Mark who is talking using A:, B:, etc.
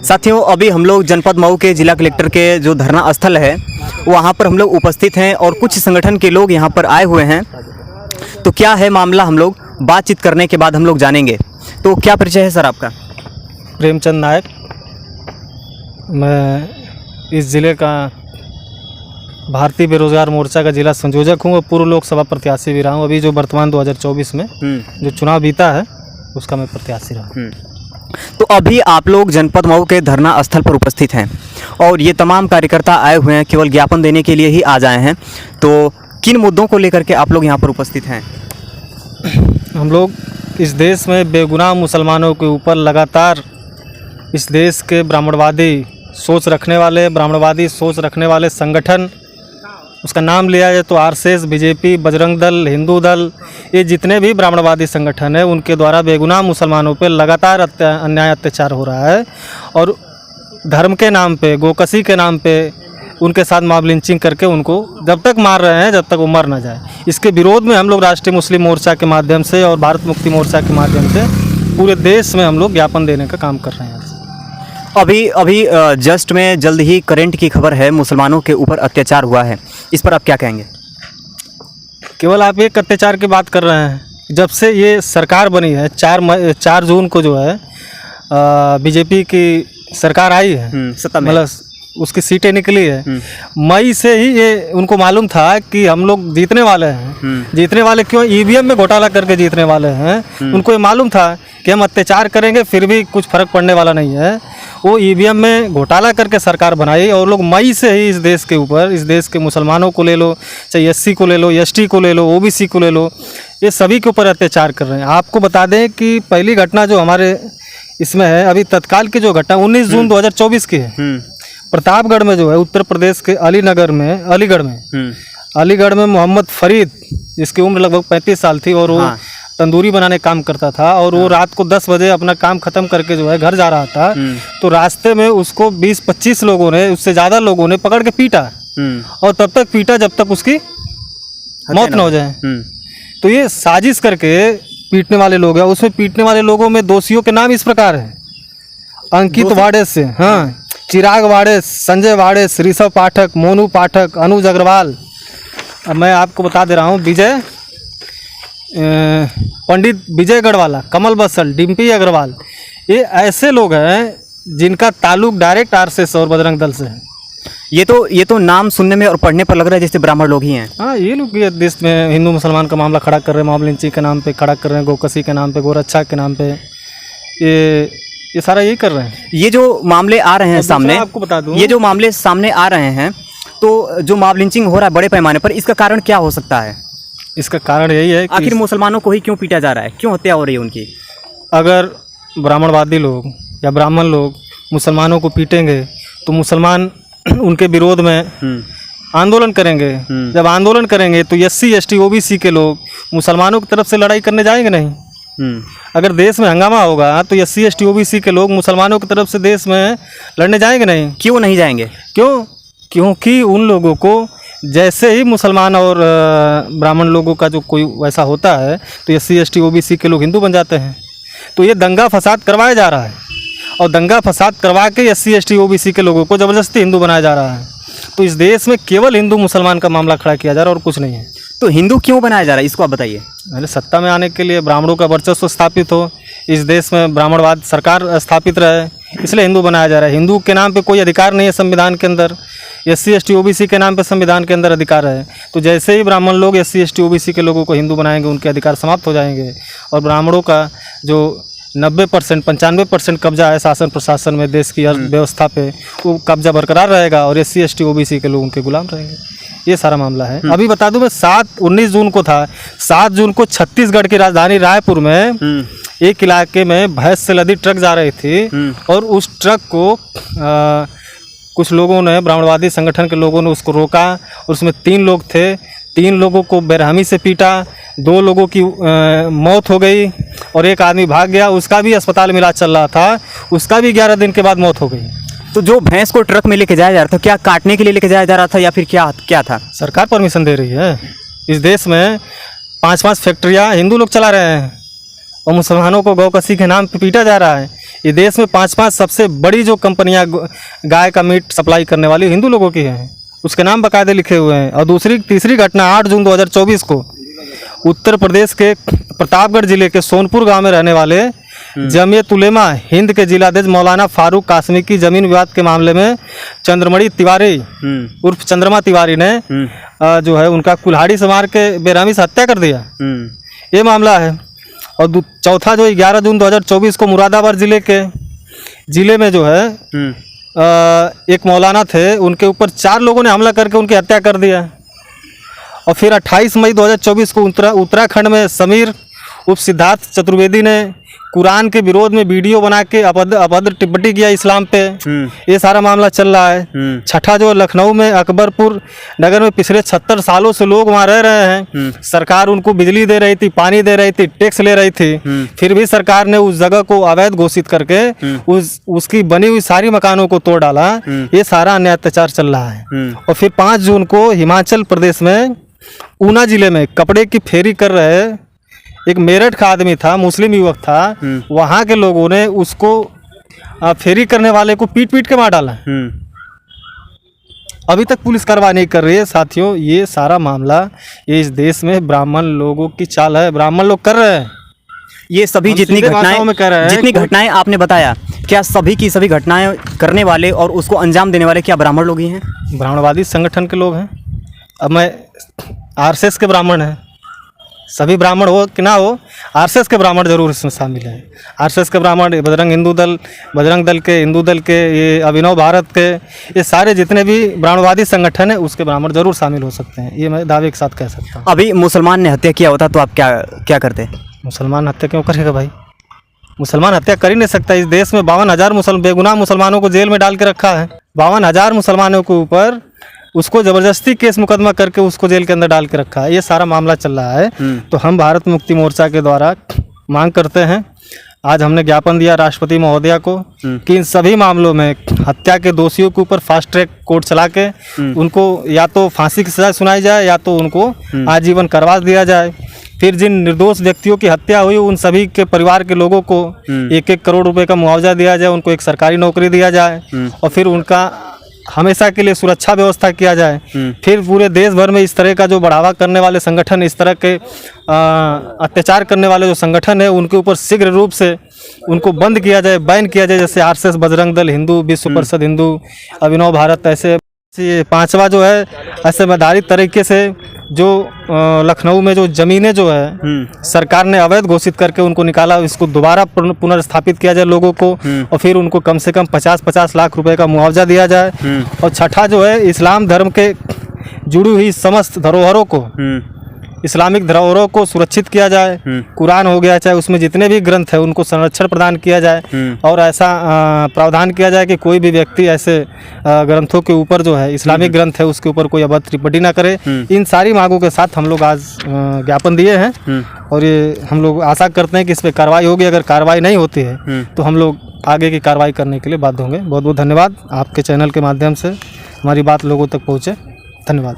A: साथियों, अभी हम लोग जनपद मऊ के जिला कलेक्टर के जो धरना स्थल है वहाँ पर हम लोग उपस्थित हैं और कुछ संगठन के लोग यहाँ पर आए हुए हैं। तो क्या है मामला, हम लोग बातचीत करने के बाद हम लोग जानेंगे। तो क्या परिचय है सर आपका?
B: प्रेमचंद नायक, मैं इस ज़िले का भारतीय बेरोजगार मोर्चा का जिला संयोजक हूँ और पूर्व लोकसभा प्रत्याशी भी रहा हूँ। अभी जो वर्तमान 2024 में जो चुनाव बीता है उसका मैं प्रत्याशी रहा हूँ।
A: तो अभी आप लोग जनपद मऊ के धरना स्थल पर उपस्थित हैं और ये तमाम कार्यकर्ता आए हुए हैं, केवल ज्ञापन देने के लिए ही आ जाए हैं। तो किन मुद्दों को लेकर के आप लोग यहाँ पर उपस्थित हैं?
B: हम लोग इस देश में बेगुनाह मुसलमानों के ऊपर लगातार इस देश के ब्राह्मणवादी सोच रखने वाले संगठन, उसका नाम लिया जाए तो आरएसएस, बीजेपी, बजरंग दल, हिंदू दल, ये जितने भी ब्राह्मणवादी संगठन हैं उनके द्वारा बेगुनाह मुसलमानों पर लगातार अन्याय अत्याचार हो रहा है। और धर्म के नाम पे, गोकसी के नाम पे उनके साथ मॉब लिंचिंग करके उनको जब तक मार रहे हैं जब तक वो मर ना जाए। इसके विरोध में हम लोग राष्ट्रीय मुस्लिम मोर्चा के माध्यम से और भारत मुक्ति मोर्चा के माध्यम से पूरे देश में हम लोग ज्ञापन देने का काम कर रहे हैं।
A: अभी जस्ट में जल्द ही करंट की खबर है, मुसलमानों के ऊपर अत्याचार हुआ है, इस पर आप क्या कहेंगे?
B: केवल आप एक अत्याचार की बात कर रहे हैं। जब से ये सरकार बनी है 4 जून को जो है बीजेपी की सरकार आई है, मतलब उसकी सीटें निकली है, मई से ही ये उनको मालूम था कि हम लोग जीतने वाले हैं। जीतने वाले क्यों? ईवीएम में घोटाला करके जीतने वाले हैं। उनको ये मालूम था कि हम अत्याचार करेंगे फिर भी कुछ फर्क पड़ने वाला नहीं है। वो ईवीएम में घोटाला करके सरकार बनाई और लोग मई से ही इस देश के ऊपर, इस देश के मुसलमानों को ले लो, चाहे एससी को ले लो, एसटी को ले लो, ओबीसी को ले लो, ये सभी के ऊपर अत्याचार कर रहे हैं। आपको बता दें कि पहली घटना जो हमारे इसमें है, अभी तत्काल की जो घटना 19 जून 2024 की है, प्रतापगढ़ में जो है, उत्तर प्रदेश के अलीगढ़ में मोहम्मद फरीद, जिसकी उम्र लगभग 35 साल थी और वो तंदूरी बनाने काम करता था और वो रात को 10 बजे अपना काम खत्म करके जो है घर जा रहा था। तो रास्ते में उसको 20-25 लोगों ने, उससे ज़्यादा लोगों ने पकड़ के पीटा और तब तक पीटा जब तक उसकी मौत न हो जाए। तो ये साजिश करके पीटने वाले लोग हैं। उसमें पीटने वाले लोगों में दोषियों के नाम इस प्रकार है: अंकित वाड़े से, चिराग वाड़े, संजय वाड़े, ऋषभ पाठक, मोनू पाठक, अनुज अग्रवाल। अब मैं आपको बता दे रहा हूँ, पंडित विजय गढ़वाला, कमल बसल, डिम्पी अग्रवाल, ये ऐसे लोग हैं जिनका ताल्लुक डायरेक्ट आरएसएस और बजरंग दल से है।
A: ये तो नाम सुनने में और पढ़ने पर लग रहा है जैसे ब्राह्मण लोग ही हैं।
B: हाँ, ये लोग ये देश में हिंदू मुसलमान का मामला खड़ा कर रहे हैं, मॉब लिंचिंग के नाम पे खड़ा कर रहे हैं, गोकसी के नाम पे, गोरक्षा के नाम पे, ये सारा यही कर रहे हैं।
A: ये जो मामले आ रहे हैं सामने,
B: आपको बता दूं,
A: ये जो मामले सामने आ रहे हैं, तो जो मॉब लिंचिंग हो रहा है बड़े पैमाने पर, इसका कारण क्या हो सकता है?
B: इसका कारण यही है कि
A: आखिर मुसलमानों को ही क्यों पीटा जा रहा है, क्यों हत्या हो रही है उनकी?
B: अगर ब्राह्मणवादी लोग या ब्राह्मण लोग मुसलमानों को पीटेंगे तो मुसलमान उनके विरोध में आंदोलन करेंगे। जब आंदोलन करेंगे तो एससी, एसटी, ओबीसी के लोग मुसलमानों की तरफ से लड़ाई करने जाएंगे नहीं। अगर देश में हंगामा होगा तो एससी, एसटी, ओबीसी के लोग मुसलमानों की तरफ से देश में लड़ने जाएंगे नहीं।
A: क्यों नहीं जाएंगे?
B: क्योंकि उन लोगों को जैसे ही मुसलमान और ब्राह्मण लोगों का जो कोई वैसा होता है तो एससी, एसटी, ओबीसी के लोग हिंदू बन जाते हैं। तो ये दंगा फसाद करवाया जा रहा है और दंगा फसाद करवा के एससी, एसटी, ओबीसी के लोगों को ज़बरदस्ती हिंदू बनाया जा रहा है। तो इस देश में केवल हिंदू मुसलमान का मामला खड़ा किया जा रहा है और कुछ नहीं है।
A: तो हिंदू क्यों बनाया जा रहा है, इसको आप बताइए।
B: पहले सत्ता में आने के लिए ब्राह्मणों का वर्चस्व स्थापित हो, इस देश में ब्राह्मणवाद सरकार स्थापित रहे, इसलिए हिंदू बनाया जा रहा है। हिंदू के नाम पे कोई अधिकार नहीं है संविधान के अंदर, एससी, एसटी, ओबीसी के नाम पे संविधान के अंदर अधिकार है। तो जैसे ही ब्राह्मण लोग एससी, एसटी, ओबीसी के लोगों को हिंदू बनाएंगे उनके अधिकार समाप्त हो जाएंगे और ब्राह्मणों का जो 90% 95% कब्जा है शासन प्रशासन में, देश की अर्थव्यवस्था पे, वो कब्जा बरकरार रहेगा और एससी, एसटी, ओबीसी के लोग उनके गुलाम रहेंगे। ये सारा मामला है। अभी बता दूं मैं 19 जून को था, 7 जून को छत्तीसगढ़ की राजधानी रायपुर में एक इलाके में भैंस से लदी ट्रक जा रही थी और उस ट्रक को कुछ लोगों ने, ब्राह्मणवादी संगठन के लोगों ने उसको रोका और उसमें 3 लोग थे। 3 लोगों को बेरहमी से पीटा, 2 लोगों की मौत हो गई और एक आदमी भाग गया, उसका भी अस्पताल में इलाज चल रहा था, उसका भी 11 दिन के बाद मौत हो गई।
A: तो जो भैंस को ट्रक में लेके जाया जा रहा था, क्या काटने के लिए लेके जाया जा रहा था या फिर क्या था?
B: सरकार परमिशन दे रही है। इस देश में 5-5 फैक्ट्रियाँ हिंदू लोग चला रहे हैं और मुसलमानों को गौकसी के नाम पे पीटा जा रहा है। ये देश में 5 सबसे बड़ी जो कंपनियां गाय का मीट सप्लाई करने वाली हिंदू लोगों की हैं, उसके नाम बाकायदे लिखे हुए हैं। और तीसरी घटना 8 जून 2024 को उत्तर प्रदेश के प्रतापगढ़ जिले के सोनपुर गांव में रहने वाले जमीयत उलेमा हिंद के जिलाध्यक्ष मौलाना फारूक कासमी की जमीन विवाद के मामले में चंद्रमणि तिवारी उर्फ चंद्रमा तिवारी ने जो है उनका कुल्हाड़ी से मार के बेरहमी से हत्या कर दिया। ये मामला है। और चौथा जो 11 जून 2024 को मुरादाबाद जिले में जो है एक मौलाना थे, उनके ऊपर 4 लोगों ने हमला करके उनकी हत्या कर दिया। और फिर 28 मई 2024 को उत्तराखंड में समीर उप सिद्धार्थ चतुर्वेदी ने कुरान के विरोध में वीडियो बना के अभद्र टिप्पणी किया इस्लाम पे। ये सारा मामला चल रहा है। छठा जो लखनऊ में अकबरपुर नगर में पिछले 76 सालों से लोग वहाँ रह रहे हैं। सरकार उनको बिजली दे रही थी, पानी दे रही थी, टैक्स ले रही थी, फिर भी सरकार ने उस जगह को अवैध घोषित करके उसकी बनी हुई सारी मकानों को तोड़ डाला। ये सारा अन्याय अत्याचार चल रहा है। और फिर 5 जून को हिमाचल प्रदेश में ऊना जिले में कपड़े की फेरी कर रहे एक मेरठ का आदमी था, मुस्लिम युवक था, वहाँ के लोगों ने उसको फेरी करने वाले को पीट के मार डाला। अभी तक पुलिस कार्रवाई नहीं कर रही है। साथियों, ये सारा मामला ये इस देश में ब्राह्मण लोगों की चाल है, ब्राह्मण लोग कर रहे हैं।
A: ये सभी जितनी घटनाएं आपने बताया, क्या सभी की सभी घटनाएं करने वाले और उसको अंजाम देने वाले क्या ब्राह्मण लोग ही हैं?
B: ब्राह्मणवादी संगठन के लोग हैं। अब मैं आरएसएस के ब्राह्मण हैं, सभी ब्राह्मण हो कि ना हो, आरएसएस के ब्राह्मण जरूर इसमें शामिल हैं। आरएसएस के ब्राह्मण, बजरंग दल के, हिंदू दल के, ये अभिनव भारत के, ये सारे जितने भी ब्राह्मणवादी संगठन है उसके ब्राह्मण जरूर शामिल हो सकते हैं। ये मैं दावे के साथ कह सकता हूँ।
A: अभी मुसलमान ने हत्या किया होता तो आप क्या करते?
B: मुसलमान हत्या क्यों करेगा भाई? मुसलमान हत्या कर ही नहीं सकता। इस देश में 52,000 बेगुनाह मुसलमानों को जेल में डाल के रखा है। 52,000 मुसलमानों के ऊपर उसको ज़बरदस्ती केस मुकदमा करके उसको जेल के अंदर डाल के रखा है। ये सारा मामला चल रहा है। तो हम भारत मुक्ति मोर्चा के द्वारा मांग करते हैं, आज हमने ज्ञापन दिया राष्ट्रपति महोदया को कि इन सभी मामलों में हत्या के दोषियों के ऊपर फास्ट ट्रैक कोर्ट चला के उनको या तो फांसी की सजा सुनाई जाए या तो उनको आजीवन कारावास दिया जाए। फिर जिन निर्दोष व्यक्तियों की हत्या हुई उन सभी के परिवार के लोगों को 1-1 करोड़ रुपए का मुआवजा दिया जाए, उनको एक सरकारी नौकरी दिया जाए और फिर उनका हमेशा के लिए सुरक्षा व्यवस्था किया जाए। फिर पूरे देश भर में इस तरह का जो बढ़ावा करने वाले संगठन, इस तरह के अत्याचार करने वाले जो संगठन है उनके ऊपर शीघ्र रूप से उनको बंद किया जाए, बैन किया जाए। जैसे आरएसएस, बजरंग दल हिंदू, विश्व परिषद हिंदू, अभिनव भारत, ऐसे 5वां जो है ऐसे आधारित तरीके से जो लखनऊ में जो ज़मीनें जो है सरकार ने अवैध घोषित करके उनको निकाला, इसको दोबारा पुनर्स्थापित किया जाए लोगों को और फिर उनको कम से कम 50-50 लाख रुपए का मुआवजा दिया जाए। और छठा जो है इस्लाम धर्म के जुड़ी हुई समस्त धरोहरों को, इस्लामिक धरोहरों को सुरक्षित किया जाए। कुरान हो गया, चाहे उसमें जितने भी ग्रंथ है उनको संरक्षण प्रदान किया जाए और ऐसा प्रावधान किया जाए कि कोई भी व्यक्ति ऐसे ग्रंथों के ऊपर जो है इस्लामिक ग्रंथ है उसके ऊपर कोई अभद्र टिप्पणी ना करे। इन सारी मांगों के साथ हम लोग आज ज्ञापन दिए हैं और ये हम लोग आशा करते हैं कि इस पर कार्रवाई होगी। अगर कार्रवाई नहीं होती है तो हम लोग आगे की कार्रवाई करने के लिए बाध्य होंगे। बहुत बहुत धन्यवाद, आपके चैनल के माध्यम से हमारी बात लोगों तक पहुँचे। धन्यवाद।